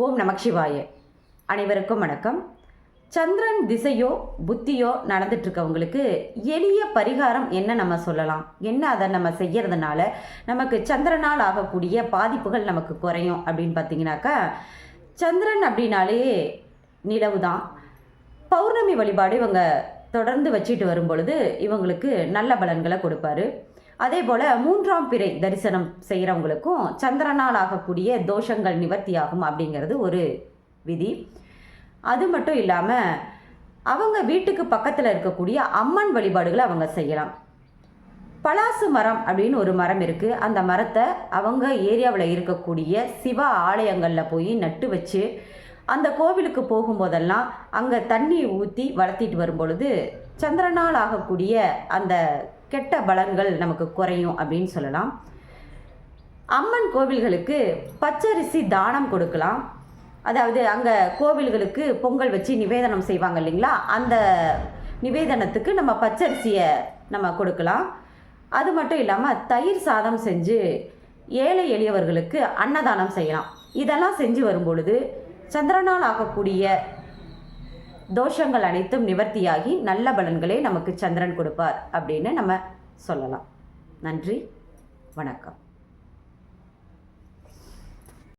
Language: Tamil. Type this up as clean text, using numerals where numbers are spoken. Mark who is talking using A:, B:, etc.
A: ஓம் நமச்சிவாய. அனைவருக்கும் வணக்கம். சந்திரன் திசையோ புத்தியோ நடந்துட்டுருக்கவங்களுக்கு எளிய பரிகாரம் என்ன நம்ம சொல்லலாம், என்ன அதை நம்ம செய்கிறதுனால நமக்கு சந்திரனால் ஆகக்கூடிய பாதிப்புகள் நமக்கு குறையும் அப்படின்னு பார்த்தீங்கன்னாக்கா, சந்திரன் அப்படின்னாலே நிலவு தான். பௌர்ணமி வழிபாடு இவங்க தொடர்ந்து வச்சுட்டு வரும் பொழுது இவங்களுக்கு நல்ல பலன்களை கொடுப்பாரு. அதே போல் 3ஆம் பிறை தரிசனம் செய்கிறவங்களுக்கும் சந்திரனால் ஆகக்கூடிய தோஷங்கள் நிவர்த்தியாகும் அப்படிங்கிறது ஒரு விதி. அது மட்டும் இல்லாமல் அவங்க வீட்டுக்கு பக்கத்தில் இருக்கக்கூடிய அம்மன் வழிபாடுகளை அவங்க செய்யலாம். பலாசு மரம் அப்படின்னு ஒரு மரம் இருக்குது. அந்த மரத்தை அவங்க ஏரியாவில் இருக்கக்கூடிய சிவ ஆலயங்களில் போய் நட்டு வச்சு அந்த கோவிலுக்கு போகும்போதெல்லாம் அங்கே தண்ணி ஊற்றி வளர்த்திட்டு வரும் பொழுது சந்திரனால் ஆகக்கூடிய அந்த கெட்ட பலன்கள் நமக்கு குறையும் அப்படின்னு சொல்லலாம். அம்மன் கோவில்களுக்கு பச்சரிசி தானம் கொடுக்கலாம். அதாவது அங்கே கோவில்களுக்கு பொங்கல் வச்சு நிவேதனம் செய்வாங்க இல்லைங்களா, அந்த நிவேதனத்துக்கு நம்ம பச்சரிசியை நம்ம கொடுக்கலாம். அது மட்டும் இல்லாமல் தயிர் சாதம் செஞ்சு ஏழை எளியவர்களுக்கு அன்னதானம் செய்யலாம். இதெல்லாம் செஞ்சு வரும்பொழுது சந்திரனால் ஆகக்கூடிய தோஷங்கள் அனைத்தும் நிவர்த்தியாகி நல்ல பலன்களே நமக்கு சந்திரன் கொடுப்பார் அப்படின்னு நம்ம சொல்லலாம். நன்றி, வணக்கம்.